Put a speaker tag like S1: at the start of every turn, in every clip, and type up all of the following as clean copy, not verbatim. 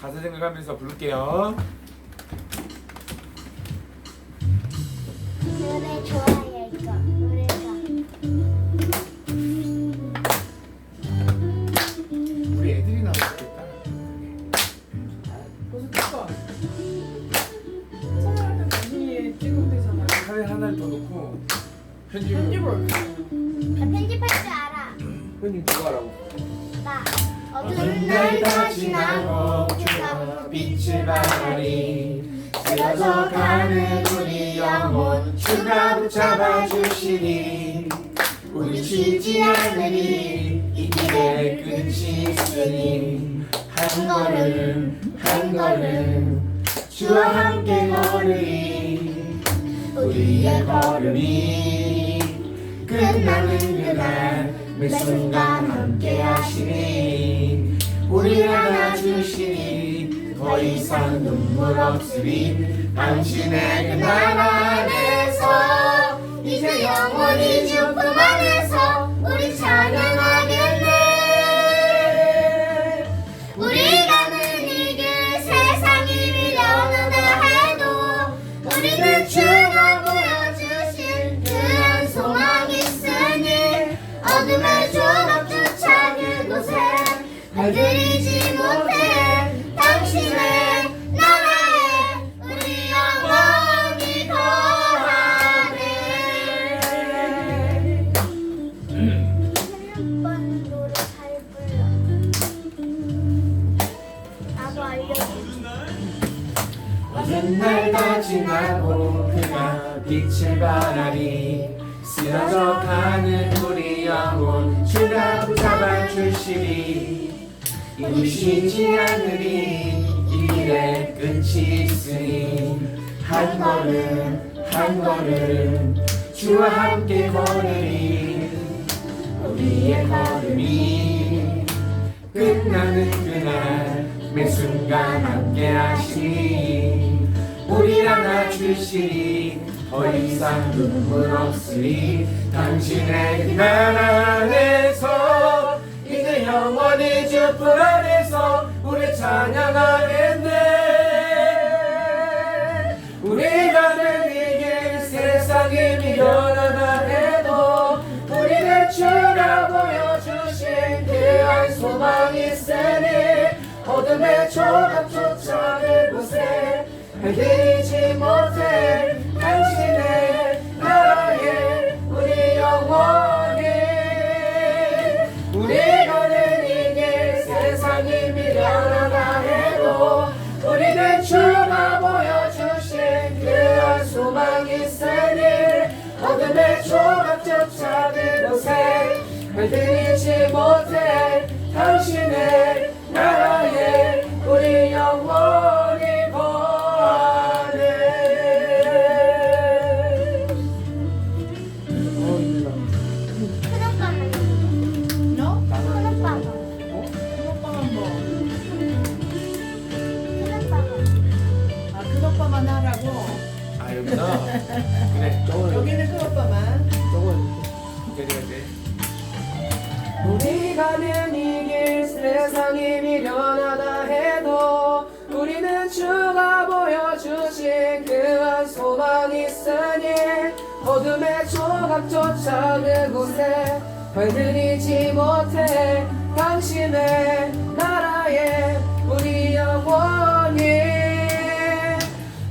S1: 가사 생각하면서 부를게요.
S2: 노래 좋아요 이거 노래가.
S1: 우리 애들이 나오겠다.
S3: 벌써 됐어. 촬영할 때 나중에 찍으면 되잖아.
S1: 카메라 하나를 더 놓고 편집을
S3: 편집을 어떻게 해?
S2: 나 편집할 줄 알아.
S1: 편집 누가 하라고?
S2: 나
S1: 어두운 날 다 지나고 주가 빛을 발하리 쓰러져 가는 우리 영혼 주가 붙잡아 주시니 우리 쉬지 않으리 이 길에 끝이 있으니 한 걸음 한 걸음 주와 함께 걸으리 우리의 걸음이 끝나는 그날 매 순간 함께 하시니 우리를 안아주시니 더 이상 눈물 없으리 당신의 그 나라 안에서 이제 영원히 주품 안에서 우리 찬양하겠네 우리가 는 이길 세상이 미련하다 해도 우리는 주가 보여주신 그한 소망이 있으니 어둠의 조각조차 그곳에 발들이지 못해 당신의 나라에 우리 영원히 거하네. 한번 노래 잘 불러. 나도 알려줘. 어떤 날 다 지나고 그가 빛을 발하리 쓰러져 가는 우리 영혼 주가 붙잡아 주시리 우리 쉬지 않으리 이 길에 끝이 있으니 한 걸음 한 걸음 주와 함께 걸으리 우리의 걸음이 끝나는 그날 매 순간 함께 하시니 우리를 안아주시니 더 이상 눈물 없으리 당신의 그 나라 안에서 이제 영원히 주품 안에서 우리 찬양하겠네 우리가 늘 이길 세상이 미련하다 해도 우리는 주가 보여주신 그한 소망이 있으니 어둠의 조각조차 그곳에 발들이지 못해 당신의 나라에 우리 영원히 우리가 늘 이길 세상이 미련하다 해도 우리는 주가 보여주신 그한 소망이 있으니 어둠의 조각조차 그곳에 발들이지 못해 당신의 나라에 우리 영원히 거하네.
S2: 큰오빠는
S3: 너?
S2: 큰오빠가
S3: 큰오빠만 뭐?
S2: 큰오빠가
S3: 아, 큰오빠만 하라고?
S1: 아 여기서 그래
S3: 여기는 큰오빠만.
S1: 돼. 우리가 는 이길 세상이 미련하다 해도 우리는 주가 보여주신 그한 소망이 있으니 어둠의 조각조차 그곳에 발들이지 못해 당신의 나라에 우리 영원히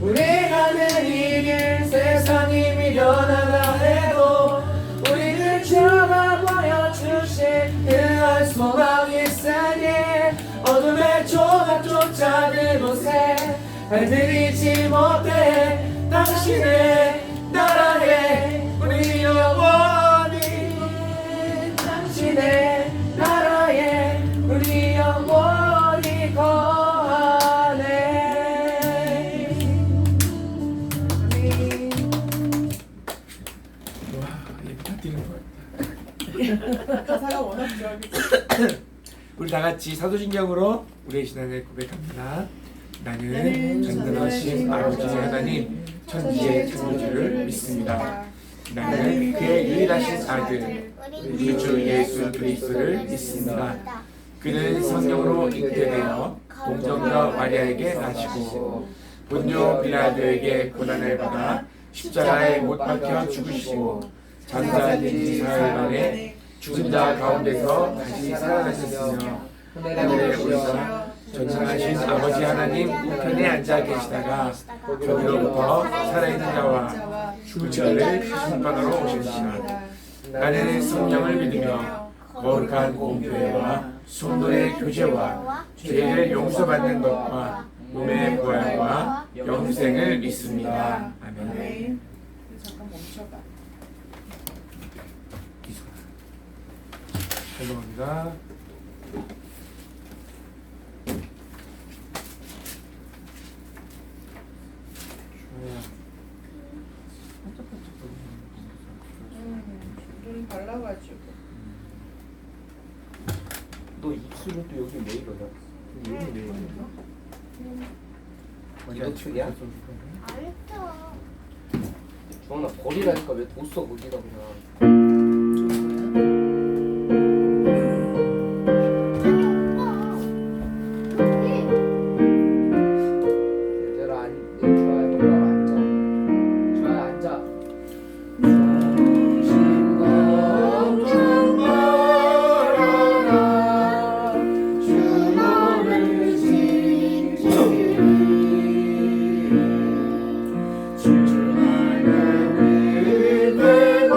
S1: 우리가 늘 이길 세상이 미련하다 해도 우리는 주가 보여주신 그한 소망이 있으니 어둠의 조각조차 그곳에 발들이지 못해 당신의 나라에 우리 영원히 당신의 나라에 우리 영원히 거하네. 와, 이 파티는 좋았다.
S3: 가사가 워낙 좋아하기.
S1: 우리 다 같이 사도신경으로 우리의 신앙을 고백합니다. 나는 전능하신 아버지 하나님 천지의 창조주를 믿습니다. 나는 그의 유일하신 아들 우리 주 예수 그리스도를 믿습니다. 그는 성령으로 잉태되어 동정녀 마리아에게 나시고 본요 빌라도에게 고난을 받아 십자가에 못 박혀 죽으시고 장사된 지 사흘 만에 죽은 자 가운데서 다시 살아나셨으며 하늘에 오르사 전능하신 아버지 하나님 우편에 앉아 계시다가 거기로부터 살아있는 자와 죽은 자를 심판하러 오십니다. 나는 성령을 믿으며 거룩한 공교회와 성도의 교제와 죄를 용서받는 것과 몸의 부활과 영생을 믿습니다. 아멘.
S3: 아멘. 잠깐 멈춰봐.
S1: 죄송합니다.
S3: 눈 발라가지고.
S4: 너 입술은 또 여기 왜 이러냐? 여기 왜 이러냐? 이거 틀이야?
S2: 알죠.
S4: 주원아 버리라니까 왜 뒀어 거기다 그냥. 얘들아 주아야 똑바로 앉아. 주아야 앉아.
S1: 주만을 되고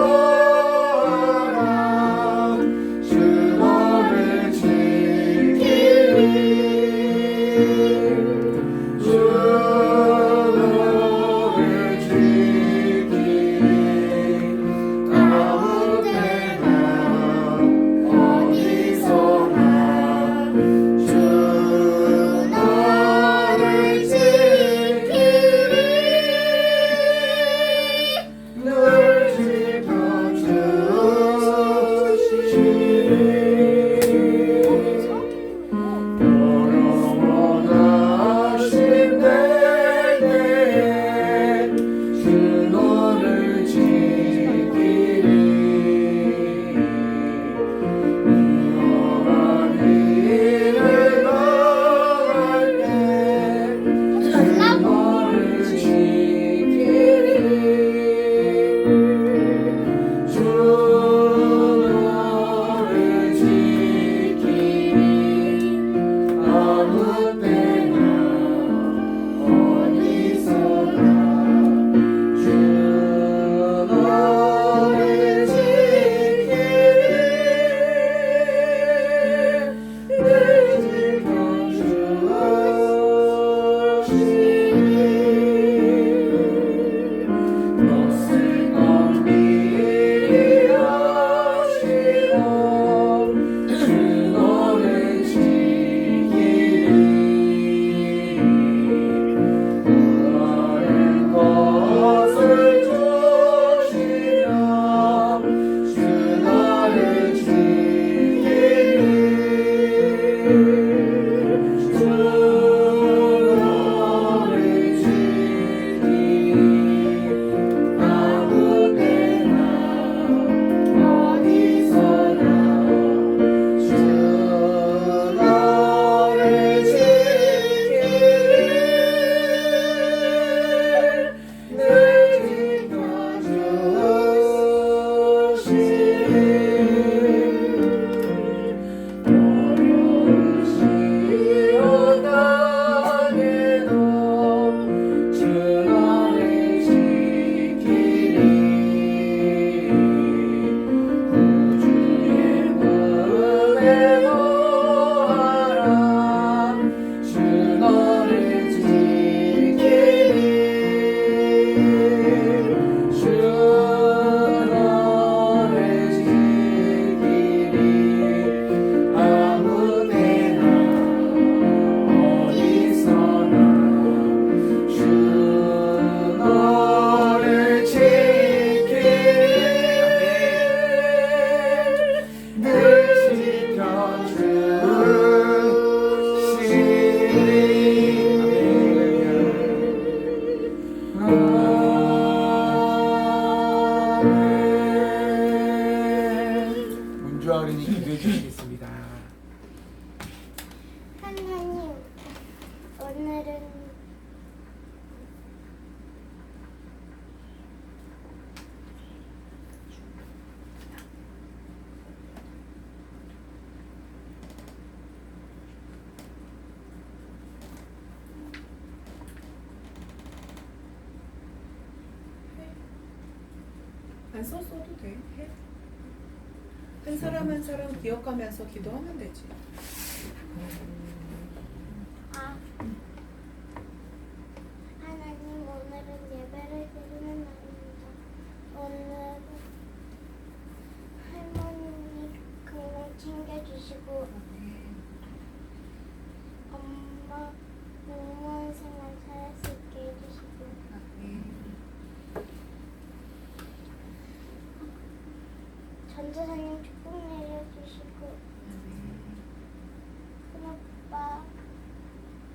S2: 오늘은
S3: 안 썼어도 돼. 해. 한 사람 한 사람 기억하면서 기도하면 되지.
S2: 아 하나님 오늘은 예배를 드리는 날입니다. 오늘은 할머니 건강 챙겨주시고 엄마 공무원 생활 잘할 수 있게 해주시고 전도사님 축복 내려주시고 큰오빠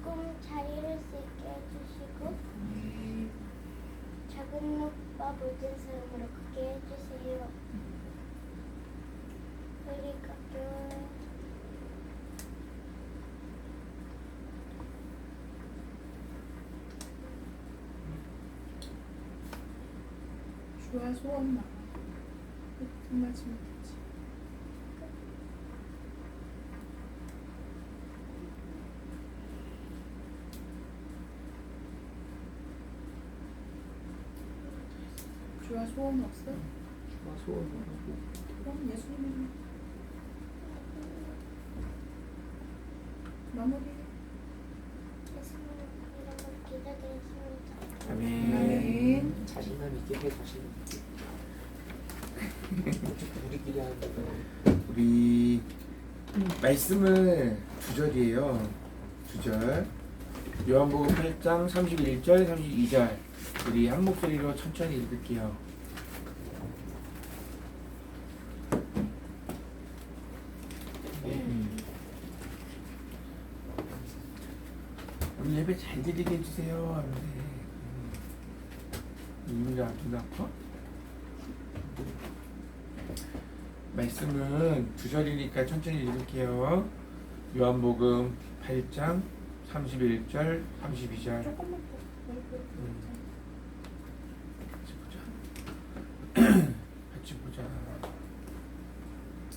S2: 꿈 잘 이룰 수 있게 해주시고 작은 오빠 모든 사람으로 크게 해주세요. 우리가 교회
S3: 주와 소원만 말씀을 듣지. 주와 소원 없어?
S4: 주와 소원하고
S3: 그럼 예수님 마무리.
S2: 예수님 이름으로 기도드렸습니다.
S1: 아멘.
S3: 아멘.
S4: 자신감 있게 해 자신감 있게. 우리끼리 하는 거.
S1: 우리 말씀은 두 절이에요. 두 절. 요한복음 8장 31절, 32절. 우리 한 목소리로 천천히 읽을게요. 우리 예배 잘 드리게 해주세요. 하는데 눈이가 눈 아파? 말씀은 두 절이니까 천천히 읽을게요. 요한복음 8장 31절, 32절.
S3: 조금만 더.
S1: 같이 보자.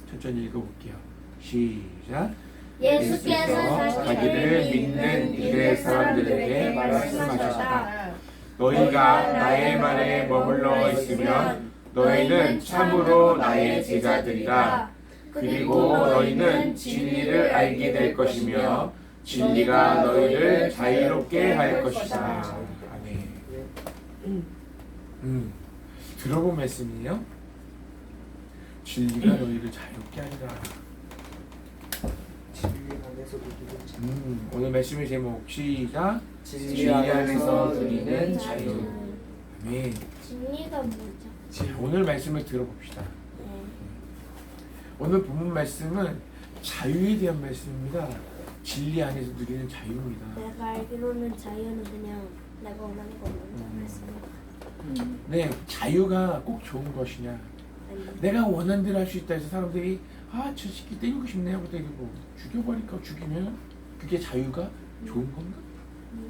S1: 천천히 읽어볼게요. 시작.
S2: 예수께서
S1: 자기를 믿는 유대 사람들에게 말씀하셨다. 너희가 나의 말에 머물러 있으면 너희는 참으로 나의 제자들이라. 그리고 너희는 진리를 알게 될 것이며 진리가 너희를 자유롭게 할 것이다. 아멘. 들어본 말씀이에요. 진리가 너희를 자유롭게 하리라.
S4: 진리 안에서 누리는 자유.
S1: 오늘 말씀의 제목 시작.
S4: 진리 안에서 누리는 자유.
S1: 아멘.
S2: 진리가 뭐죠?
S1: 자, 오늘 말씀을 들어봅시다.
S2: 네.
S1: 오늘 본문 말씀은 자유에 대한 말씀입니다. 진리 안에서 누리는 자유입니다.
S2: 내가 알기로는 자유는 그냥 내가 원하는 거 먼저 말씀이야.
S1: 네, 자유가 꼭 좋은 것이냐?
S2: 아니,
S1: 내가 원하는 대로 할 수 있다 해서 사람들이 저 새끼 때리고 싶네요. 그리고 죽여버릴까? 죽이면 그게 자유가 좋은 건가?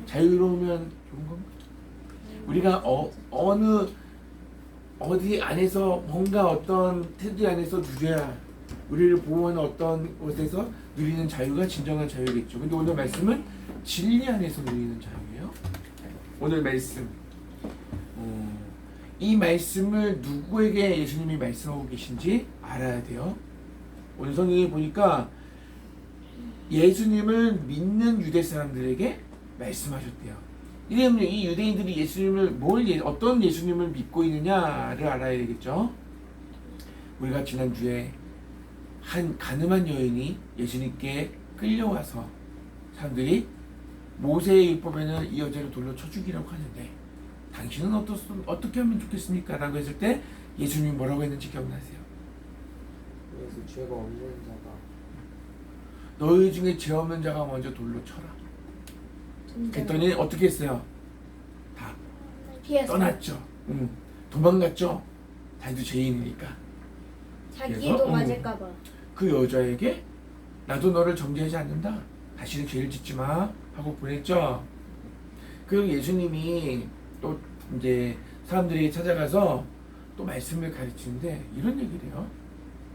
S1: 자유로우면 좋은 건가? 우리가 어디 안에서 뭔가 어떤 테두리 안에서 누려야 우리를 보호하는 어떤 곳에서 누리는 자유가 진정한 자유겠죠. 근데 오늘 말씀은 진리 안에서 누리는 자유예요. 오늘 말씀 이 말씀을 누구에게 예수님이 말씀하고 계신지 알아야 돼요. 오늘 성경에 보니까 예수님을 믿는 유대 사람들에게 말씀하셨대요. 이러면 이 유대인들이 예수님을 어떤 예수님을 믿고 있느냐를 알아야 되겠죠. 우리가 지난주에 한 가늠한 여인이 예수님께 끌려와서 사람들이 모세의 율법에는 이 여자를 돌로 쳐 죽이라고 하는데 당신은 어떻게 하면 좋겠습니까? 라고 했을 때 예수님이 뭐라고 했는지 기억나세요?
S4: 그래서 죄가 없는 자가
S1: 너희 중에 죄 없는 자가 먼저 돌로 쳐라. 그랬더니 어떻게 했어요? 다
S2: 피해서
S1: 떠났죠. 도망갔죠. 자기도 죄인이니까.
S2: 자기도
S1: 그래서,
S2: 맞을까봐.
S1: 그 여자에게 나도 너를 정죄하지 않는다. 다시는 죄를 짓지 마. 하고 보냈죠. 그리고 예수님이 또 이제 사람들에게 찾아가서 또 말씀을 가르치는데 이런 얘기를 해요.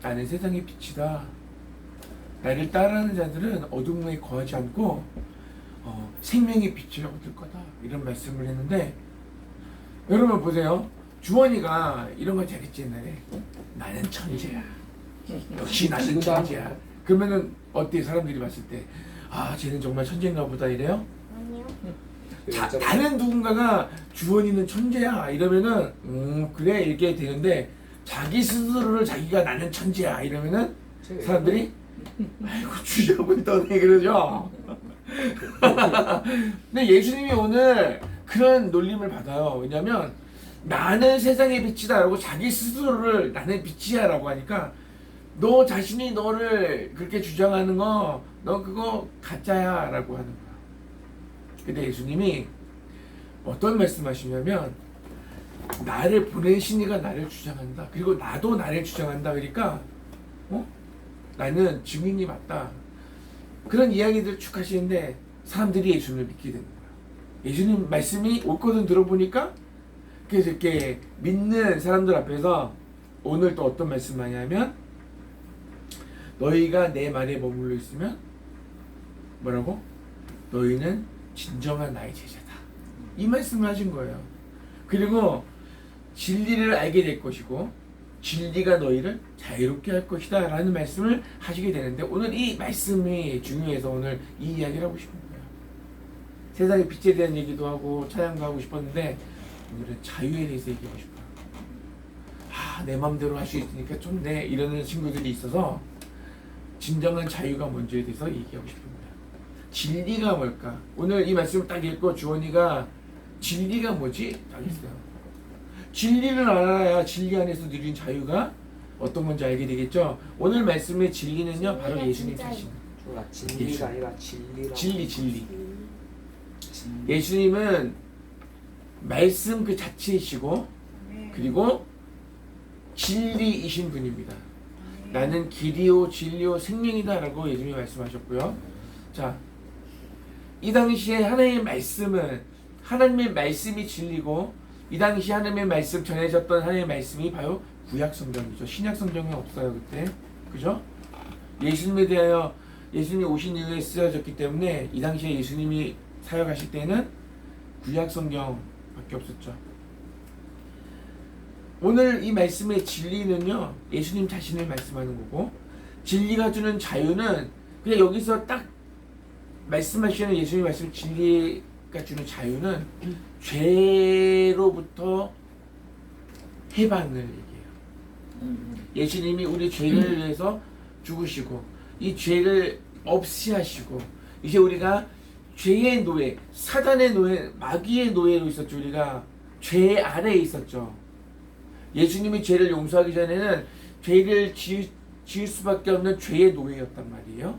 S1: 나는 세상의 빛이다. 나를 따르는 자들은 어둠에 거하지 않고 생명의 빛을 얻을 거다. 이런 말씀을 했는데 여러분 보세요. 주원이가 이런 거 잘했지 옛날에. 나는 천재야. 역시 나는
S4: 지금도
S1: 천재야. 그러면은 어때 사람들이 봤을 때 아 쟤는 정말 천재인가 보다 이래요?
S2: 아니요.
S1: 다른 누군가가 주원이는 천재야 이러면은 그래 이렇게 되는데 자기 스스로를 자기가 나는 천재야 이러면은 사람들이 아이고 주접을 떠네 그러죠. 근데 예수님이 오늘 그런 놀림을 받아요. 왜냐면 나는 세상의 빛이다라고 자기 스스로를 나는 빛이야 라고 하니까 너 자신이 너를 그렇게 주장하는 거 너 그거 가짜야 라고 하는 거야. 근데 예수님이 어떤 말씀하시냐면 나를 보내신 이가 나를 주장한다. 그리고 나도 나를 주장한다. 그러니까 나는 증인이 맞다. 그런 이야기들 쭉 하시는데 사람들이 예수님을 믿게 되는 거야. 예수님 말씀이 옳거든 들어보니까 그래서 이렇게 믿는 사람들 앞에서 오늘 또 어떤 말씀을 하냐면 너희가 내 말에 머물러 있으면 뭐라고? 너희는 진정한 나의 제자다. 이 말씀을 하신 거예요. 그리고 진리를 알게 될 것이고 진리가 너희를 자유롭게 할 것이다 라는 말씀을 하시게 되는데 오늘 이 말씀이 중요해서 오늘 이 이야기를 하고 싶은 거예요. 세상의 빛에 대한 얘기도 하고 찬양도 하고 싶었는데 오늘은 자유에 대해서 얘기하고 싶어요. 내 맘대로 할 수 있으니까 좋네 이러는 친구들이 있어서 진정한 자유가 뭔지에 대해서 얘기하고 싶은 거예요. 진리가 뭘까? 오늘 이 말씀을 딱 읽고 주원이가 진리가 뭐지? 딱 했어요. 진리를 알아야 진리 안에서 누린 자유가 어떤 건지 알게 되겠죠? 오늘 말씀의 진리는요 바로 예수님 자신.
S4: 진리가 아니라 진리라.
S1: 진리. 예수님은 말씀 그 자체이시고 그리고 진리이신 분입니다. 나는 길이요 진리요 생명이다 라고 예수님이 말씀하셨고요. 자, 이 당시에 하나님의 말씀은 하나님의 말씀이 진리고 이 당시 하나님의 말씀 전해졌던 하나님의 말씀이 바로 구약 성경이죠. 신약 성경이 없어요 그때. 그죠? 예수님에 대하여 예수님이 오신 이후에 쓰여졌기 때문에 이 당시에 예수님이 사역하실 때는 구약 성경밖에 없었죠. 오늘 이 말씀의 진리는요 예수님 자신을 말씀하는 거고 진리가 주는 자유는 그냥 여기서 딱 말씀하시는 예수님 말씀 진리가 주는 자유는 죄로부터 해방을 얘기해요. 예수님이 우리 죄를 위해서 죽으시고 이 죄를 없이 하시고 이제 우리가 죄의 노예, 사단의 노예, 마귀의 노예로 있었죠. 우리가 죄 아래에 있었죠. 예수님이 죄를 용서하기 전에는 죄를 지을 수밖에 없는 죄의 노예였단 말이에요.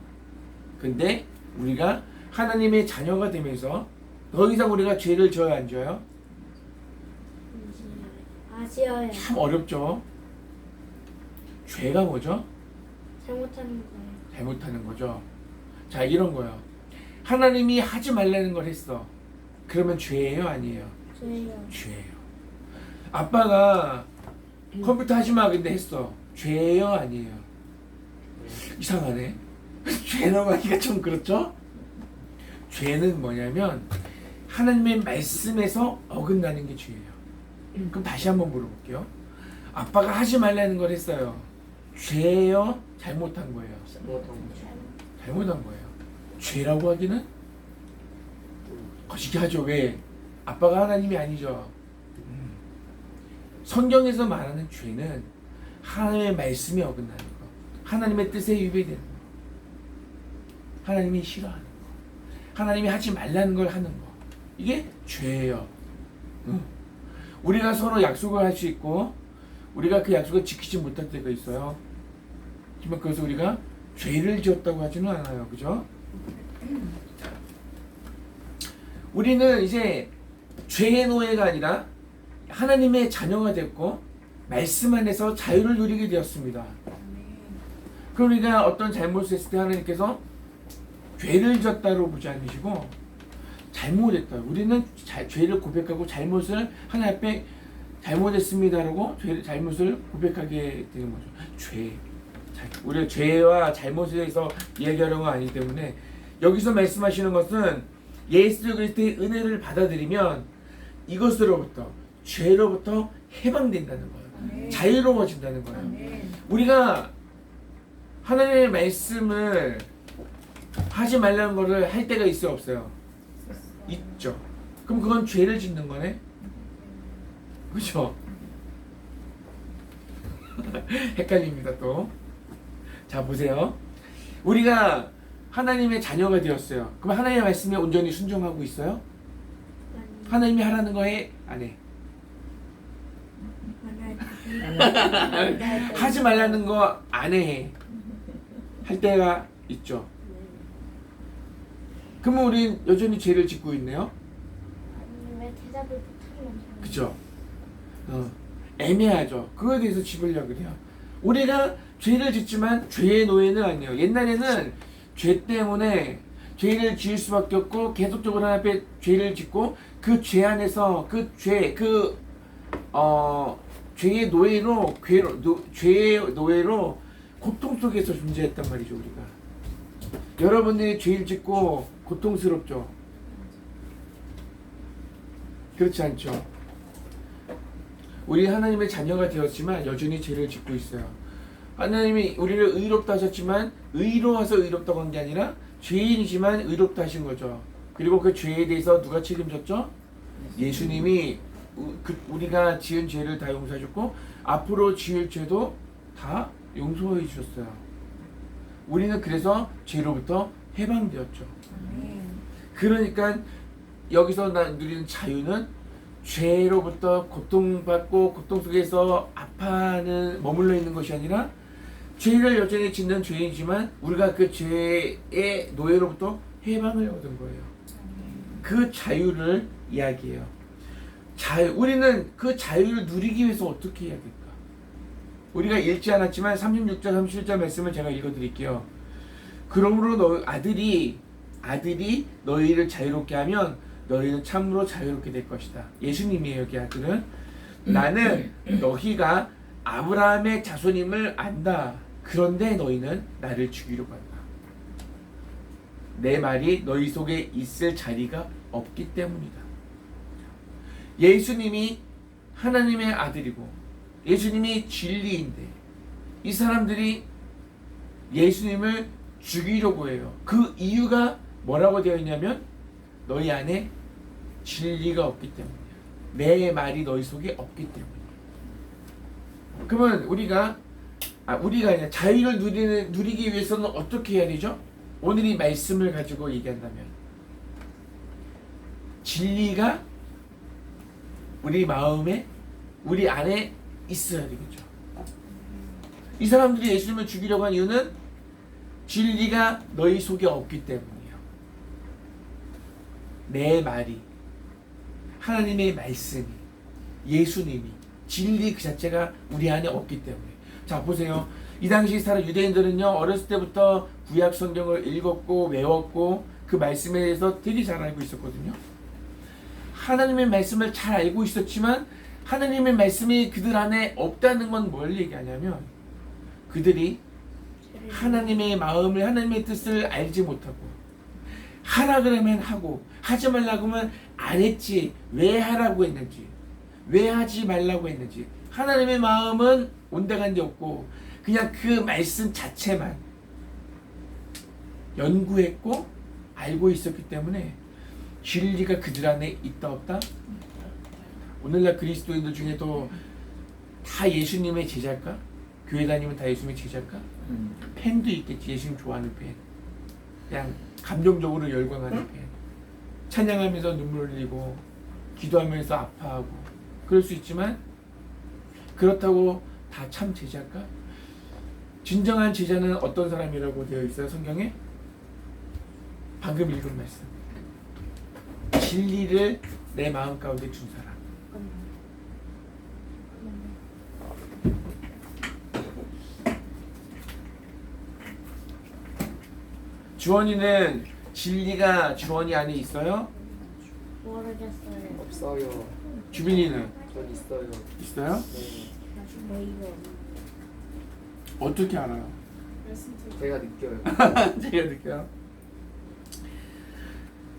S1: 근데 우리가 하나님의 자녀가 되면서 더 이상 우리가 죄를 져야 안 져요?
S2: 아시아요.
S1: 참 어렵죠. 죄가 뭐죠?
S2: 잘못하는 거예요.
S1: 잘못하는 거죠. 자, 이런 거요. 하나님이 하지 말라는 걸 했어. 그러면 죄예요, 아니에요?
S2: 저예요.
S1: 죄예요. 아빠가 컴퓨터 하지 마 근데 했어. 죄예요, 아니에요? 이상하네. 죄라고 하기가 좀 그렇죠? 죄는 뭐냐면 하나님의 말씀에서 어긋나는 게 죄예요. 그럼 다시 한번 물어볼게요. 아빠가 하지 말라는 걸 했어요. 죄예요? 잘못한 거예요? 잘못한 거예요. 죄라고 하기는 거시기 하죠. 왜? 아빠가 하나님이 아니죠. 성경에서 말하는 죄는 하나님의 말씀이 어긋나는 거, 하나님의 뜻에 위배되는 거, 하나님이 싫어하는 거, 하나님이 하지 말라는 걸 하는 거, 이게 죄예요. 우리가 서로 약속을 할 수 있고 우리가 그 약속을 지키지 못할 때가 있어요. 하지만 그래서 우리가 죄를 지었다고 하지는 않아요. 그죠? 우리는 이제 죄의 노예가 아니라 하나님의 자녀가 됐고 말씀 안에서 자유를 누리게 되었습니다. 그럼 우리가 어떤 잘못을 했을 때 하나님께서 죄를 졌다로 보지 않으시고 잘못했다. 우리는 죄를 고백하고 잘못을 하나님 앞에 잘못했습니다라고 잘못을 고백하게 되는 거죠. 죄. 우리가 죄와 잘못에 대해서 이야기하는 건 아니기 때문에 여기서 말씀하시는 것은 예수 그리스도의 은혜를 받아들이면 이것으로부터 죄로부터 해방된다는 거예요.
S3: 아멘.
S1: 자유로워진다는 거예요.
S3: 아멘.
S1: 우리가 하나님의 말씀을 하지 말라는 거를 할 때가 있어요, 없어요? 있죠. 그럼 그건 죄를 짓는 거네? 그렇죠? 헷갈립니다 또. 자 보세요. 우리가 하나님의 자녀가 되었어요. 그럼 하나님의 말씀에 온전히 순종하고 있어요? 하나님이 하라는 거에 안 해. 하지 말라는 거 안 해. 할 때가 있죠. 그러면 우린 여전히 죄를 짓고 있네요.
S2: 아니, 왜 대답을 못하면
S1: 그죠? 애매하죠. 그거에 대해서 짚으려고 그래요. 우리가 죄를 짓지만 죄의 노예는 아니에요. 옛날에는 죄 때문에 죄를 지을 수밖에 없고 계속적으로 하나님 앞에 죄를 짓고 그 죄 안에서 죄의 노예로 죄의 노예로 고통 속에서 존재했단 말이죠. 우리가 여러분들이 죄를 짓고 고통스럽죠. 그렇지 않죠? 우리 하나님의 자녀가 되었지만 여전히 죄를 짓고 있어요. 하나님이 우리를 의롭다 하셨지만 의로워서 의롭다고 한 게 아니라 죄인이지만 의롭다 하신 거죠. 그리고 그 죄에 대해서 누가 책임졌죠? 예수님이 우리가 지은 죄를 다 용서하셨고 앞으로 지을 죄도 다 용서해 주셨어요. 우리는 그래서 죄로부터 해방되었죠.
S3: 아멘.
S1: 그러니까 여기서 누리는 자유는 죄로부터 고통받고 고통 속에서 아파하는 머물러 있는 것이 아니라 죄를 여전히 짓는 죄이지만 우리가 그 죄의 노예로부터 해방을 얻은 거예요. 그 자유를 이야기해요. 우리는 그 자유를 누리기 위해서 어떻게 해야 될까? 우리가 읽지 않았지만 36절 37절 말씀을 제가 읽어드릴게요. 그러므로 아들이 너희를 자유롭게 하면 너희는 참으로 자유롭게 될 것이다. 예수님이에요. 여기 아들은. 나는 너희가 아브라함의 자손임을 안다. 그런데 너희는 나를 죽이려고 한다. 내 말이 너희 속에 있을 자리가 없기 때문이다. 예수님이 하나님의 아들이고 예수님이 진리인데 이 사람들이 예수님을 죽이려고 해요. 그 이유가 뭐라고 되어 있냐면 너희 안에 진리가 없기 때문이야. 내 말이 너희 속에 없기 때문이야. 그러면 우리가 아니라 자유를 누리기 위해서는 어떻게 해야 되죠? 오늘 이 말씀을 가지고 얘기한다면 진리가 우리 마음에 우리 안에 있어야 되겠죠. 이 사람들이 예수님을 죽이려고 한 이유는 진리가 너희 속에 없기 때문이에요. 내 말이 하나님의 말씀이 예수님이 진리 그 자체가 우리 안에 없기 때문에. 자 보세요. 이 당시 살아 유대인들은요 어렸을 때부터 구약 성경을 읽었고 외웠고 그 말씀에 대해서 되게 잘 알고 있었거든요. 하나님의 말씀을 잘 알고 있었지만 하나님의 말씀이 그들 안에 없다는 건 뭘 얘기하냐면 그들이 하나님의 마음을 하나님의 뜻을 알지 못하고 하라 그러면 하고 하지 말라고 하면 안 했지. 왜 하라고 했는지 왜 하지 말라고 했는지 하나님의 마음은 온데간데 없고 그냥 그 말씀 자체만 연구했고 알고 있었기 때문에 진리가 그들 안에 있다 없다? 오늘날 그리스도인들 중에도 다 예수님의 제자일까? 교회 다니면 다 예수님의 제자일까? 팬도 있겠지. 예수님 좋아하는 팬. 그냥 감정적으로 열광하는 팬. 찬양하면서 눈물 흘리고 기도하면서 아파하고 그럴 수 있지만 그렇다고 다 참 제자일까? 진정한 제자는 어떤 사람이라고 되어 있어요? 성경에? 방금 읽은 말씀. 진리를 내 마음 가운데 준 사람. 주원이는 진리가 주원이 안에 있어요?
S2: 모르겠어요.
S4: 없어요.
S1: 주빈이는
S4: 전 있어요.
S1: 있어요?
S4: 네.
S2: 왜 이거?
S1: 어떻게 알아요?
S3: 말씀 드
S4: 제가 느껴요.
S1: 제가 느껴요.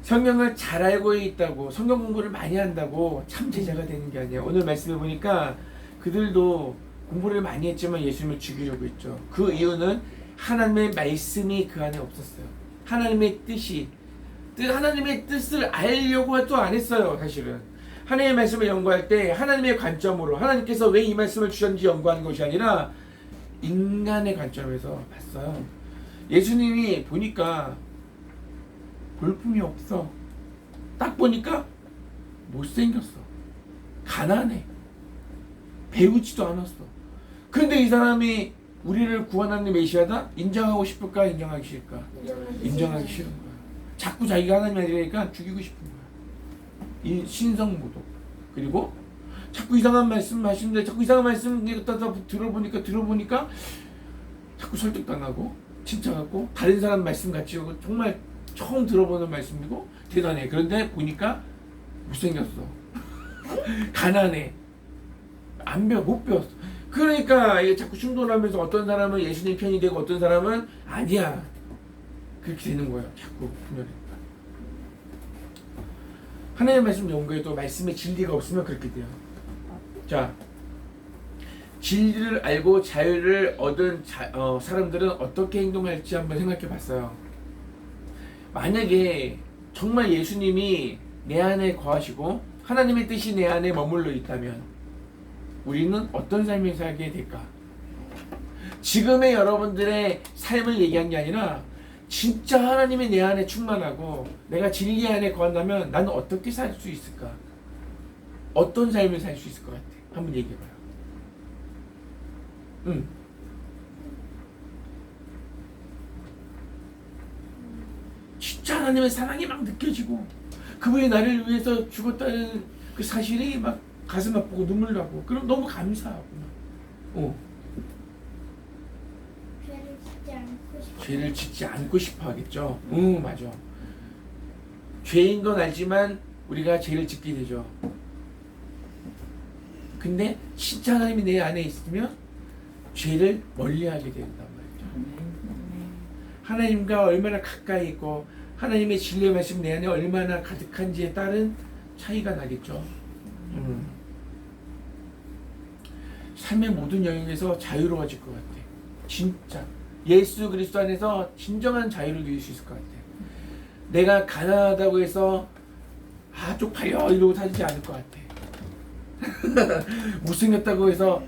S1: 성경을 잘 알고 있다고, 성경 공부를 많이 한다고 참 제자가 되는 게 아니에요. 오늘 말씀해 보니까 그들도 공부를 많이 했지만 예수님을 죽이려고 했죠. 그 이유는 하나님의 말씀이 그 안에 없었어요. 하나님의 뜻이, 하나님의 뜻을 알려고 또 안 했어요. 사실은 하나님의 말씀을 연구할 때 하나님의 관점으로, 하나님께서 왜 이 말씀을 주셨는지 연구하는 것이 아니라 인간의 관점에서 봤어요. 예수님이 보니까 볼품이 없어. 딱 보니까 못생겼어. 가난해. 배우지도 않았어. 근데 이 사람이 우리를 구원하는 메시아다? 인정하고 싶을까? 인정하기 싫을까? 인정하기 싫은 거야. 자꾸 자기가 하나님 아니니까 죽이고 싶은 거야. 이 신성모독. 그리고 자꾸 이상한 말씀 하시는데, 자꾸 이상한 말씀 들어보니까 자꾸 설득당하고 진짜갖고 다른 사람 말씀 같이 오고 정말 처음 들어보는 말씀이고 대단해. 그런데 보니까 못생겼어. 가난해. 못 배웠어. 그러니까 이게 자꾸 충돌하면서 어떤 사람은 예수님 편이 되고 어떤 사람은 아니야. 그렇게 되는 거예요. 자꾸 분열했다. 하나님의 말씀 연구에도 말씀에 진리가 없으면 그렇게 돼요. 자, 진리를 알고 자유를 얻은 사람들은 어떻게 행동할지 한번 생각해 봤어요. 만약에 정말 예수님이 내 안에 거하시고 하나님의 뜻이 내 안에 머물러 있다면 우리는 어떤 삶을 살게 될까? 지금의 여러분들의 삶을 얘기한 게 아니라 진짜 하나님이 내 안에 충만하고 내가 진리 안에 거한다면 나는 어떻게 살 수 있을까? 어떤 삶을 살 수 있을 것 같아? 한번 얘기해봐요. 진짜 하나님의 사랑이 막 느껴지고 그분이 나를 위해서 죽었다는 그 사실이 막 가슴 아프고 눈물 나고 그럼 너무 감사하고 죄를 짓지 않고 싶어 하겠죠. 맞아. 죄인 건 알지만 우리가 죄를 짓게 되죠. 근데 진짜 하나님이 내 안에 있으면 죄를 멀리하게 된단 말이죠. 하나님과 얼마나 가까이 있고 하나님의 진리의 말씀 내 안에 얼마나 가득한지에 따른 차이가 나겠죠. 삶의 모든 영역에서 자유로워질 것 같아. 진짜 예수 그리스도 안에서 진정한 자유를 누릴 수 있을 것 같아. 내가 가난하다고 해서 쪽팔려 이러고 살지 않을 것 같아. 못생겼다고 해서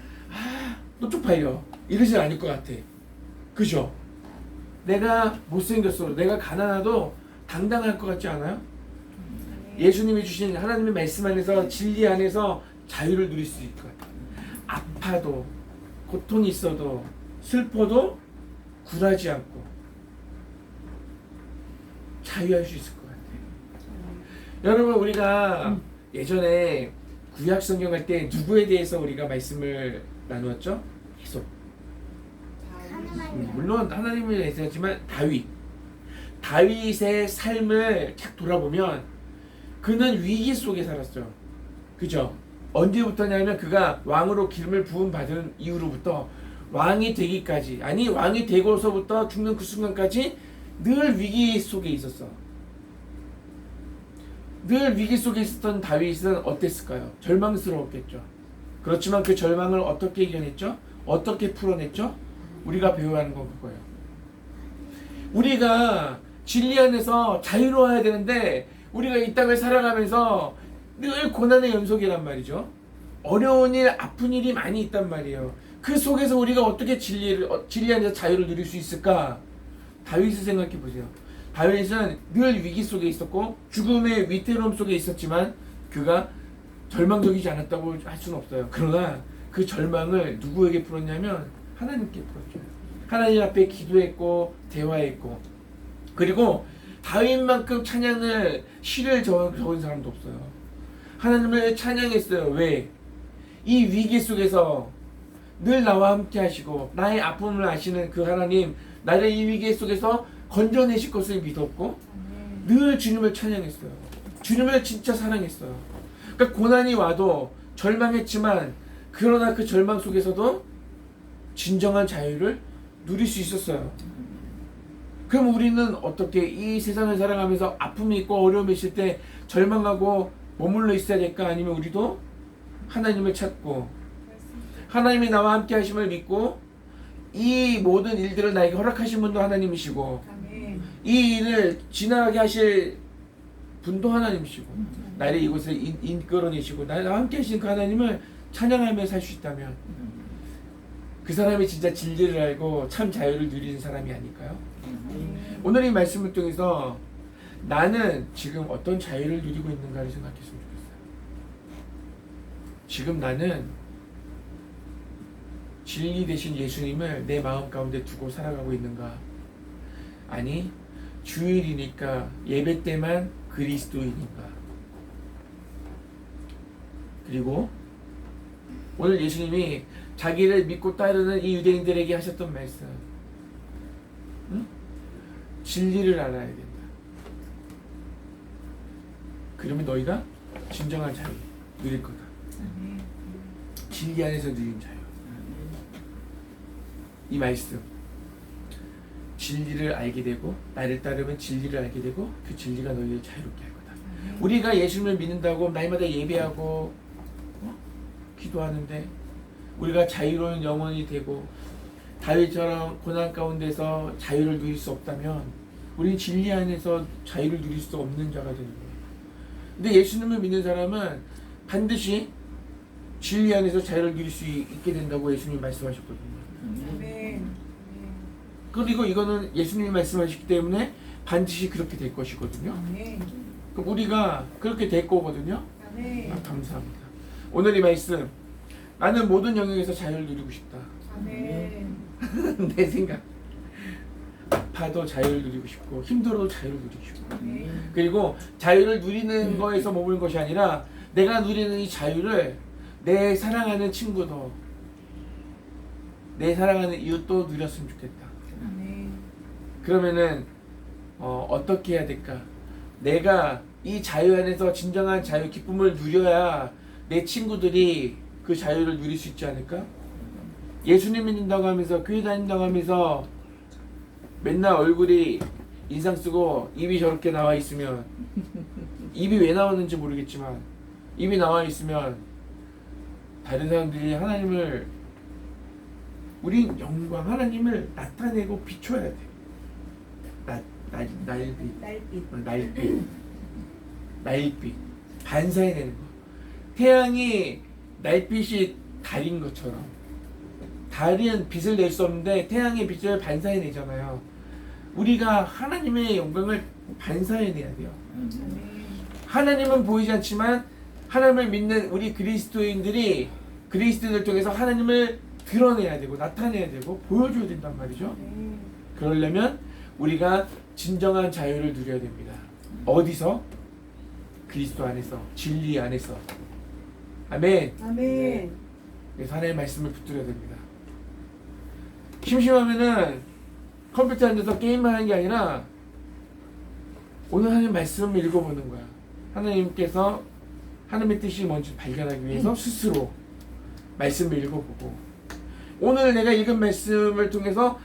S1: 또 쪽팔려 이러지 않을 것 같아. 그죠? 내가 못생겼어, 내가 가난하도 당당할 것 같지 않아요? 예수님이 주신 하나님의 말씀 안에서 진리 안에서 자유를 누릴 수 있을 것 같아. 아파도 고통이 있어도 슬퍼도 굴하지 않고 자유할 수 있을 것 같아. 여러분 우리가 예전에 구약 성경 할 때 누구에 대해서 우리가 말씀을 나누었죠? 계속 물론 하나님에 대해서지만 다윗의 삶을 쫙 돌아보면 그는 위기 속에 살았죠. 그죠? 언제부터냐면 그가 왕으로 기름을 부음 받은 이후로부터 왕이 되기까지, 아니 왕이 되고서부터 죽는 그 순간까지 늘 위기 속에 있었어. 늘 위기 속에 있었던 다윗은 어땠을까요? 절망스러웠겠죠. 그렇지만 그 절망을 어떻게 이겨냈죠? 어떻게 풀어냈죠? 우리가 배워야 하는 건 그거예요. 우리가 진리 안에서 자유로워야 되는데 우리가 이 땅을 살아가면서 늘 고난의 연속이란 말이죠. 어려운 일, 아픈 일이 많이 있단 말이에요. 그 속에서 우리가 어떻게 진리 안에서 자유를 누릴 수 있을까? 다윗을 생각해 보세요. 다윗은 늘 위기 속에 있었고 죽음의 위태로움 속에 있었지만 그가 절망적이지 않았다고 할 수는 없어요. 그러나 그 절망을 누구에게 풀었냐면 하나님께 풀었죠. 하나님 앞에 기도했고 대화했고, 그리고 다윗만큼 찬양을 시를 적은 사람도 없어요. 하나님을 찬양했어요. 왜? 이 위기 속에서 늘 나와 함께 하시고 나의 아픔을 아시는 그 하나님, 나를 이 위기 속에서 건져내실 것을 믿었고 늘 주님을 찬양했어요. 주님을 진짜 사랑했어요. 그러니까 고난이 와도 절망했지만 그러나 그 절망 속에서도 진정한 자유를 누릴 수 있었어요. 그럼 우리는 어떻게 이 세상을 살아가면서 아픔이 있고 어려움이 있을 때 절망하고 머물러 있어야 될까? 아니면 우리도 하나님을 찾고 하나님이 나와 함께 하심을 믿고 이 모든 일들을 나에게 허락하신 분도 하나님이시고
S3: 아멘.
S1: 이 일을 지나가게 하실 분도 하나님이시고 나를 이곳에 이끌어내시고 나와 함께 하신 그 하나님을 찬양하며 살 수 있다면 그 사람이 진짜 진리를 알고 참 자유를 누리는 사람이 아닐까요? 오늘 이 말씀을 통해서 나는 지금 어떤 자유를 누리고 있는가를 생각했으면 좋겠어요. 지금 나는 진리 되신 예수님을 내 마음 가운데 두고 살아가고 있는가? 아니 주일이니까 예배 때만 그리스도인인가? 그리고 오늘 예수님이 자기를 믿고 따르는 이 유대인들에게 하셨던 말씀, 응? 진리를 알아야 된다. 그러면 너희가 진정한 자유 누릴 거다. 진리 안에서 누린 자유. 이 말씀, 진리를 알게 되고 나를 따르면 진리를 알게 되고 그 진리가 너희를 자유롭게 할 거다. 우리가 예수님을 믿는다고 날마다 예배하고 기도하는데 우리가 자유로운 영혼이 되고 다윗처럼 고난 가운데서 자유를 누릴 수 없다면 우리는 진리 안에서 자유를 누릴 수 없는 자가 되는 거예요. 근데 예수님을 믿는 사람은 반드시 진리 안에서 자유를 누릴 수 있게 된다고 예수님이 말씀하셨거든요.
S3: 아멘.
S1: 그리고 이거는 예수님이 말씀하셨기 때문에 반드시 그렇게 될 것이거든요.
S3: 아멘.
S1: 그럼 우리가 그렇게 될 거거든요.
S3: 아멘.
S1: 감사합니다. 오늘 이 말씀, 나는 모든 영역에서 자유를 누리고 싶다.
S3: 아멘.
S1: 내 생각. 아파도 자유를 누리고 싶고 힘들어도 자유를 누리고 싶고
S3: 아멘.
S1: 그리고 자유를 누리는 거에서 머무는 것이 아니라 내가 누리는 이 자유를 내 사랑하는 친구도 내 사랑하는 이웃도 누렸으면 좋겠다.
S3: 아멘.
S1: 그러면은 어떻게 해야 될까? 내가 이 자유 안에서 진정한 자유, 기쁨을 누려야 내 친구들이 그 자유를 누릴 수 있지 않을까? 예수님 믿는다고 하면서 교회 다닌다고 하면서 맨날 얼굴이 인상 쓰고 입이 저렇게 나와 있으면 입이 왜 나오는지 모르겠지만 입이 나와 있으면 다른 사람들이 하나님을 우린 영광 하나님을 나타내고 비춰야 돼. 날빛 반사해내는 거. 태양이 날빛이 달인 것처럼 달은 빛을 낼 수 없는데 태양의 빛을 반사해내잖아요. 우리가 하나님의 영광을 반사해내야 돼요. 하나님은 보이지 않지만 하나님을 믿는 우리 그리스도인들이 그리스도인을 통해서 하나님을 드러내야 되고 나타내야 되고 보여줘야 된단 말이죠. 그러려면 우리가 진정한 자유를 누려야 됩니다. 어디서? 그리스도 안에서, 진리 안에서. 아멘.
S3: 아멘.
S1: 그래서 하나님의 말씀을 붙들어야 됩니다. 심심하면은 컴퓨터 앉아서 게임만 하는 게 아니라 오늘 하나님 말씀을 읽어보는 거야. 하나님께서 하나님의 뜻이 뭔지 발견하기 위해서 스스로 말씀을 읽어보고 오늘 내가 읽은 말씀을 통해서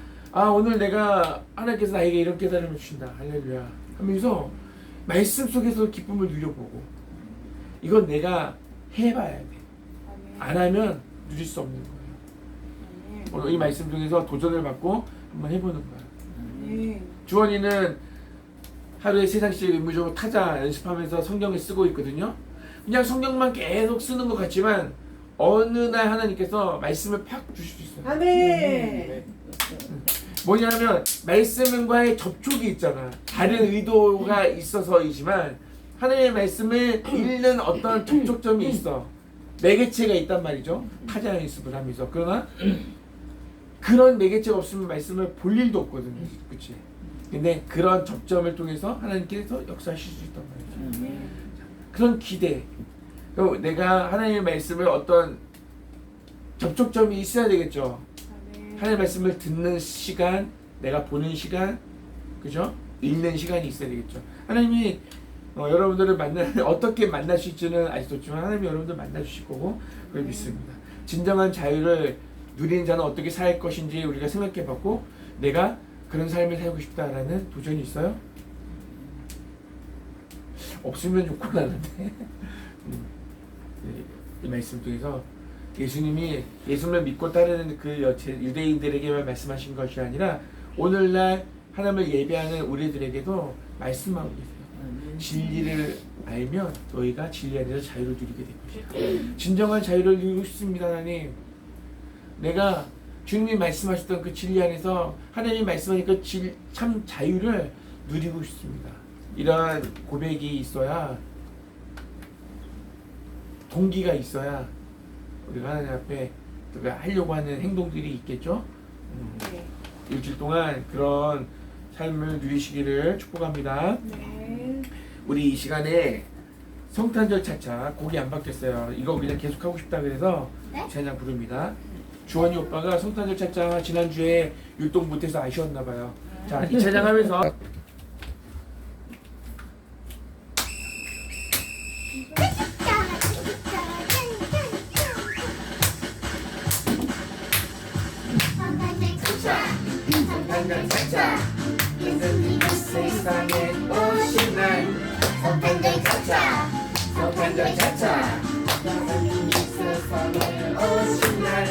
S1: 오늘 내가 하나님께서 나에게 이런 깨달음을 주신다. 할렐루야 하면서 말씀 속에서 기쁨을 누려보고 이건 내가 해봐야 돼. 안 하면 누릴 수 없는 거예요. 오늘 이 말씀 중에서 도전을 받고 한번 해보는 거야. 주원이는 하루에 3장씩 의무적으로 타자 연습하면서 성경을 쓰고 있거든요. 그냥 성경만 계속 쓰는 것 같지만 어느 날 하나님께서 말씀을 팍 주실 수 있어요.
S3: 아멘.
S1: 뭐냐면 말씀과의 접촉이 있잖아. 다른 의도가 있어서이지만 하나님의 말씀을 읽는 어떤 접촉점이 있어. 매개체가 있단 말이죠. 타자 연습을 하면서. 그러나 그런 매개체가 없으면 말씀을 볼 일도 없거든요. 그치? 근데 그런 접점을 통해서 하나님께서 역사하실 수 있단 말이죠. 그런 기대. 내가 하나님의 말씀을 어떤 접촉점이 있어야 되겠죠. 하나님의 말씀을 듣는 시간, 내가 보는 시간, 그죠? 읽는 시간이 있어야 되겠죠. 하나님이 여러분들을 어떻게 만나실지는 아직도지만 하나님이 여러분들 만나주실 거고 그걸 믿습니다. 진정한 자유를 누리는 자는 어떻게 살 것인지 우리가 생각해봤고 내가 그런 삶을 살고 싶다라는 도전이 있어요? 없으면 좋고 나는데 이 말씀 중에서 예수님이 예수님을 믿고 따르는 그 유대인들에게만 말씀하신 것이 아니라 오늘날 하나님을 예배하는 우리들에게도 말씀하고 계세요. 진리를 알면 너희가 진리 안에서 자유를 누리게 될 것이다. 진정한 자유를 누리고 싶습니다. 하나님, 내가 주님이 말씀하셨던 그 진리 안에서 하나님이 말씀하니까 참 자유를 누리고 싶습니다. 이러한 고백이 있어야, 동기가 있어야 우리가 하나님 앞에 우리가 하려고 하는 행동들이 있겠죠.
S3: 네.
S1: 일주일 동안 그런 삶을 누리시기를 축복합니다.
S3: 네.
S1: 우리 이 시간에 성탄절 차차 곡이 안 바뀌었어요. 이거 그냥 계속 하고 싶다 그래서
S2: 네?
S1: 찬양 부릅니다. 주원이 오빠가 성탄절 차차 지난주에 율동 못해서 아쉬웠나 봐요. 자, 이 찬양 하면서 성탄절 차차 예수님이 세상에 오신 날 성탄절 차차 성탄절 차차 예수님이 세상에 오신 날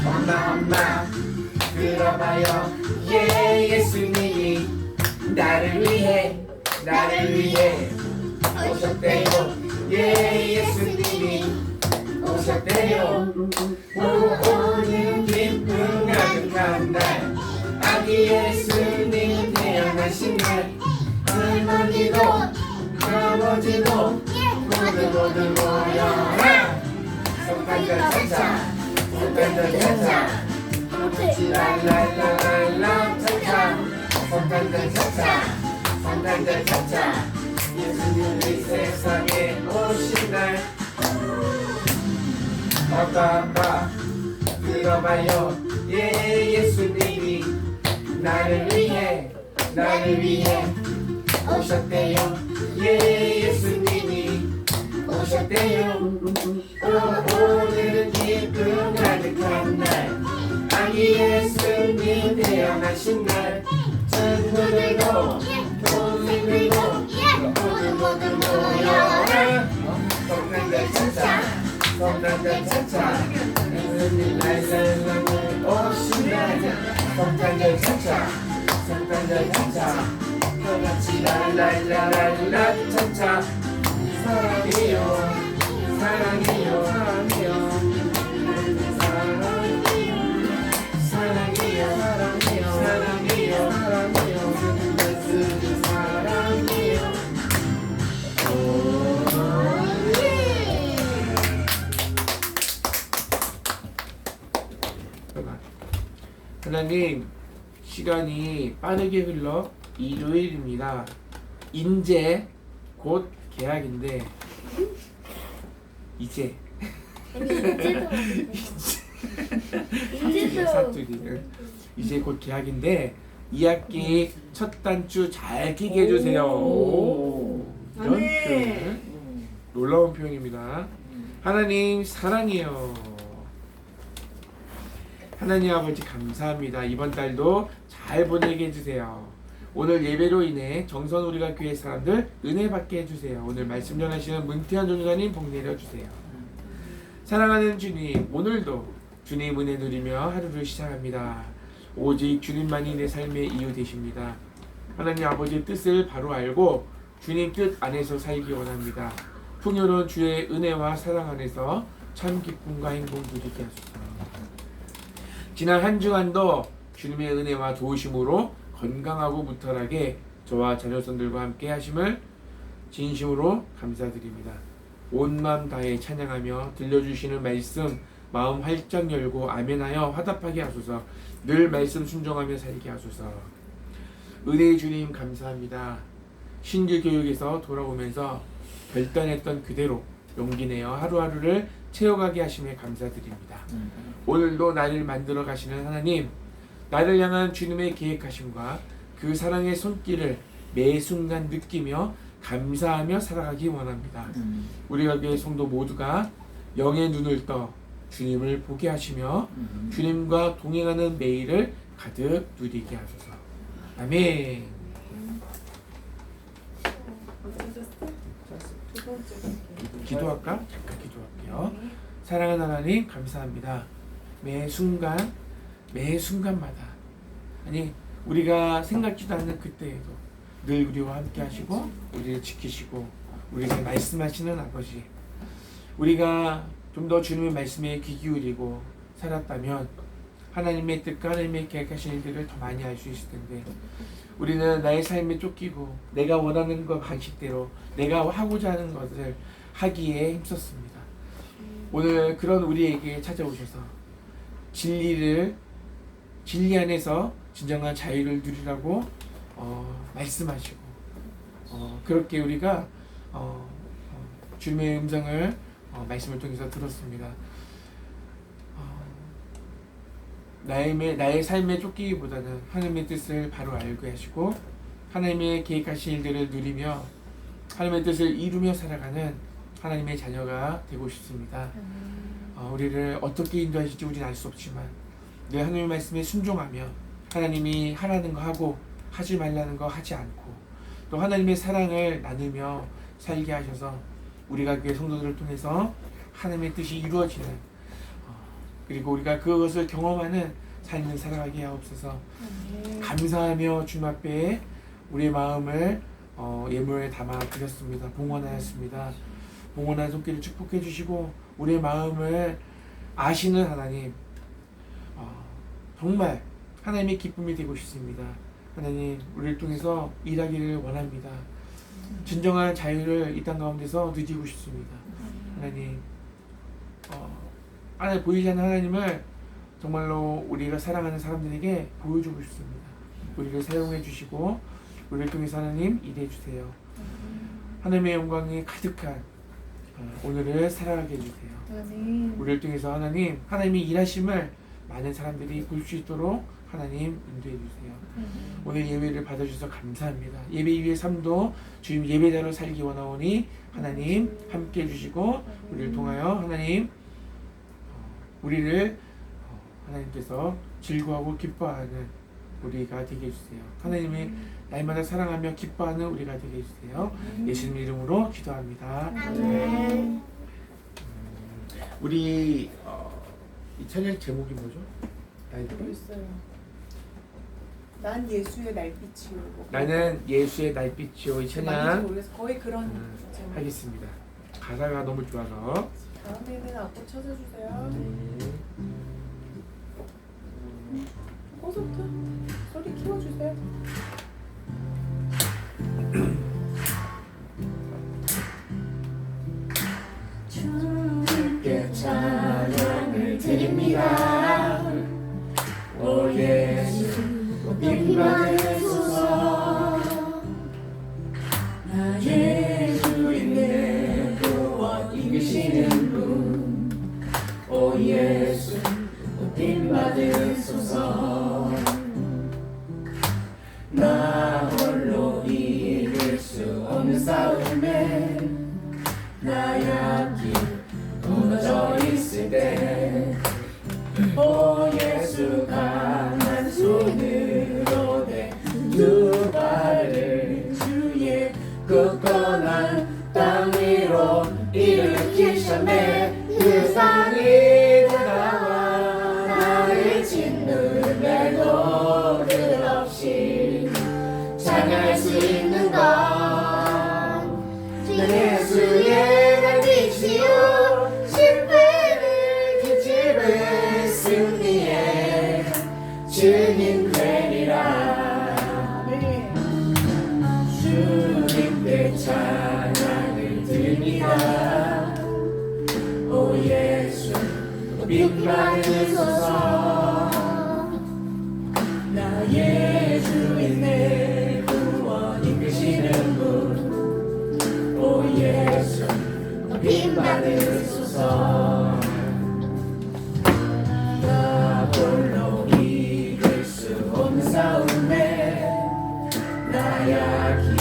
S1: 엄마 들어봐요 예 예수님이 나를 위해 오셨대요 예 예수님이 오셨대요 오늘 기쁨 가득한 날 아기 예수님 태어나신 날 할머니도 아버지도 모두 모여라 성탄절 차차 성탄절 차차 랄랄랄랄라 차차 성탄절 차차 성탄절 차차 예수님이 세상에 오신 날 아빠 들어봐요 예 예수님이 나를 위해 오셨대요 예 예수님이 오셨대요 오늘은 기쁨 가득한 날 아기 예수님 태어나신 날 친구들도 동생들도 모두 모여라 성탄절 차차 성탄절 차차 예수님 날 세상에 오신 날 성탄절 차차 성탄절 차차 다같이 랄랄랄랄라 차차 사랑해요 사랑해요 사랑해요 사랑해요 사랑해요 사랑해요 사랑해요 하나님 시간이 빠르게 흘러 일요일입니다. 이제 곧 개학인데 이제 사투리 이제 곧 개학인데 2학기 첫 단추 잘 끼게 해주세요. 이런 표현 놀라운 표현입니다. 하나님 사랑해요. 하나님 아버지 감사합니다. 이번 달도 잘 보내게 해주세요. 오늘 예배로 인해 정선 우리가 교회 사람들 은혜 받게 해주세요. 오늘 말씀 전하시는 문태현 전도사님 복 내려주세요. 사랑하는 주님, 오늘도 주님 은혜 누리며 하루를 시작합니다. 오직 주님만이 내 삶의 이유 되십니다. 하나님 아버지의 뜻을 바로 알고 주님 뜻 안에서 살기 원합니다. 풍요로운 주의 은혜와 사랑 안에서 참 기쁨과 행복 누리게 하소서. 지난 한 주간도 주님의 은혜와 도우심으로 건강하고 무탈하게 저와 자녀손들과 함께 하심을 진심으로 감사드립니다. 온 마음 다해 찬양하며 들려주시는 말씀 마음 활짝 열고 아멘하여 화답하게 하소서. 늘 말씀 순종하며 살게 하소서. 은혜의 주님 감사합니다. 신규 교육에서 돌아오면서 결단했던 그대로 용기 내어 하루하루를 채워가게 하심에 감사드립니다. 오늘도 나를 만들어 가시는 하나님, 나를 향한 주님의 계획하심과 그 사랑의 손길을 매 순간 느끼며 감사하며 살아가기 원합니다. 우리가 교회 성도 모두가 영의 눈을 떠 주님을 보게 하시며 주님과 동행하는 매일을 가득 누리게 하소서. 아멘.
S3: 두 번째
S1: 기도할까? 잠깐 기도할게요. 사랑하는 하나님 감사합니다. 매 순간마다 아니 우리가 생각지도 않는 그때에도 늘 우리와 함께 하시고 우리를 지키시고 우리에게 말씀하시는 아버지, 우리가 좀 더 주님의 말씀에 귀 기울이고 살았다면 하나님의 뜻과 하나님의 계획하신 일들을 더 많이 알 수 있을 텐데 우리는 나의 삶에 쫓기고 내가 원하는 것 방식대로 내가 하고자 하는 것을 하기에 힘썼습니다. 오늘 그런 우리에게 찾아오셔서 진리 안에서 진정한 자유를 누리라고 말씀하시고 그렇게 우리가 주님의 음성을 말씀을 통해서 들었습니다. 나의 삶에 쫓기기보다는 하나님의 뜻을 바로 알게 하시고 하나님의 계획하신 일들을 누리며 하나님의 뜻을 이루며 살아가는 하나님의 자녀가 되고 싶습니다. 우리를 어떻게 인도하실지 우리는 알 수 없지만 늘 하나님의 말씀에 순종하며 하나님이 하라는 거 하고 하지 말라는 거 하지 않고 또 하나님의 사랑을 나누며 살게 하셔서 우리가 교회 성도들을 통해서 하나님의 뜻이 이루어지는 그리고 우리가 그것을 경험하는 삶을 살아가게 하옵소서. 감사하며 주님 앞에 우리의 마음을 예물에 담아 드렸습니다. 봉헌하였습니다. 봉헌한 손길을 축복해 주시고 우리의 마음을 아시는 하나님, 정말 하나님의 기쁨이 되고 싶습니다. 하나님, 우리를 통해서 일하기를 원합니다. 진정한 자유를 이 땅 가운데서 누리고 싶습니다. 하나님, 하나님 보이지 않는 하나님을 정말로 우리가 사랑하는 사람들에게 보여주고 싶습니다. 우리를 사용해 주시고 우리를 통해서 하나님 일해 주세요. 하나님의 영광이 가득한 오늘을 살아가게 해주세요. 우리를 통해서 하나님이 일하심을 많은 사람들이 볼 수 있도록 하나님 인도해 주세요. 오늘 예배를 받아주셔서 감사합니다. 예배 이후의 삶도 주님 예배자로 살기 원하오니 하나님 함께 해주시고 우리를 통하여 하나님 우리를 하나님께서 즐거워하고 기뻐하는 우리가 되게 해주세요. 하나님의 날마다 사랑하며 기뻐하는 우리가 되게 해주세요. 예수님 이름으로 기도합니다.
S2: 아멘.
S1: 우리 이 찬양 제목이 뭐죠?
S3: 있어요. 난 예수의 날빛이요.
S1: 나는 예수의 날빛이요. 이
S3: 맞는지
S1: 찬양
S3: 모르겠어. 거의 그런 제목.
S1: 하겠습니다. 가사가 너무 좋아서.
S3: 다음에는 악보 쳐줘주세요. 콘서트 소리 키워주세요.
S2: 주님께 찬양을 드립니다.
S1: 오 예수
S2: 높이 받으소서.
S1: 나의 주인의 구원 이기시는 분. 오 예수 높임 받으소서. 나 홀로 이길 수 없는 싸움에 나 약이 무너져 있을 때 오 예수 강한 손으로 내 두 발을 주의 굳건한 땅 위로 일으키셨네. 그 산이 다가와 나를 짓누름에도 끝없이 찬양할 수 있는 건 예수의 날빛이요 실패를 뒤집은 승리의 주님 되리라. 주님께 찬양을 드립니다. 오 예수 높임 받으소서. 나의 주인 내 구원 이끄시는 분. 오 예수 높임 받으소서. 나 홀로 이길 수 없는 싸움에 나 약이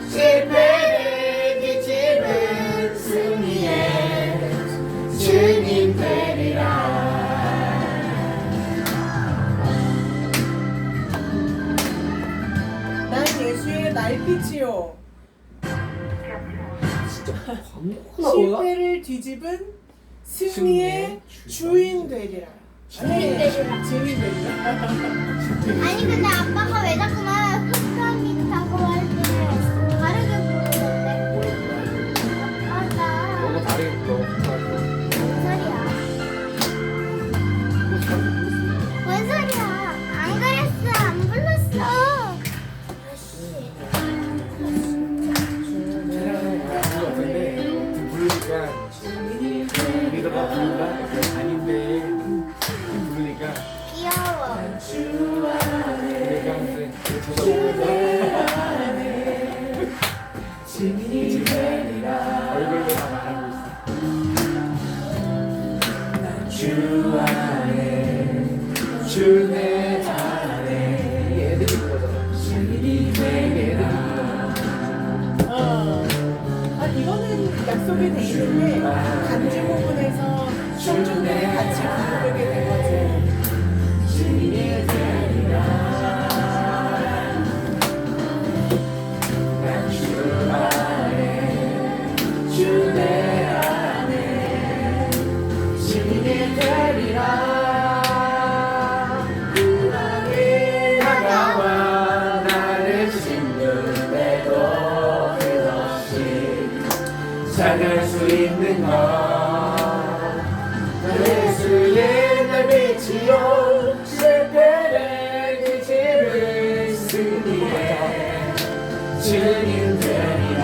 S1: 실패를 뒤집은 승리의 주님 되리라.
S3: 난 예수의 날빛이요
S4: 광고가 뭐야?
S3: 실패를 뒤집은 승리의 주인 되리라.
S2: 주인 되리라.
S3: 주인 되리라.
S2: 아니 근데 아빠가 왜 자꾸만 흑감이라고 할 때 다르게 부르는데? 아빠가
S4: 너가 다르게 불러.
S2: 뭔 소리야? 뭔 소리야? 안 그랬어. 안 불렀어. 아씨.
S1: 같은데 부르니까 리더가 부른다? 아닌데 부르니까
S2: 귀여워.
S1: 내가 한테 얼굴로 다 말하고 있어. 주 안에 주 내 안에
S4: 얘들이 그거잖아.
S1: 주님이 되리라.
S3: 아 이거는 약속이 돼 있는데 간주 부분에서 청중들이 같이 부르게 된 거지.
S1: 주님이 되리라. 난 주 안에 주 내 안에 주님이 되리라. 그날이 다가와 나를 짓는데도 끝없이 찾을 수 있는 것 예수의 날빛이요 실패를 뒤집은 승리의 주님 되리라.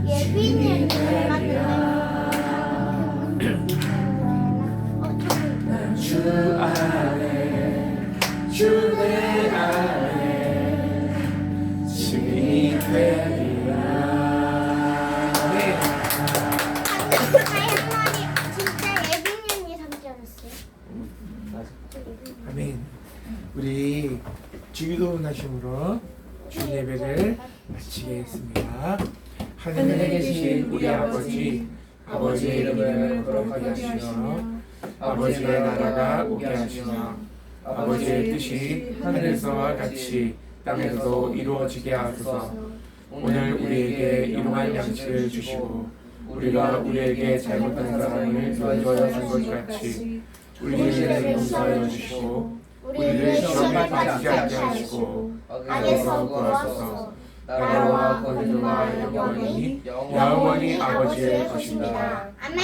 S2: 예빈이
S1: 주 안에 주 내 안에 주님이 되리라. 네.
S2: 다이어머니 진짜 예빈이 언니 삼촌이었어요.
S4: 맞아.
S1: 아멘. 우리 주기도 나심으로 주 예배를 마치겠습니다. 하늘에 계신 우리 아버지, 아버지의 이름을 거룩하게 하시며 아버지의 나라가 오게 하시며 아버지의 뜻이 하늘에서와 같이 땅에서도 이루어지게 하소서. 오늘 우리에게 일용할 양식을 주시고 우리가 우리에게 잘못한 사람을 용서하여 준 것 같이 우리에게 용서하여 주시고 우리를 시험에 빠지게 하게 하시고 악에서 구하소서. 나라와 권능과 영광이 영원히 아버지의 것입니다.
S2: 아멘.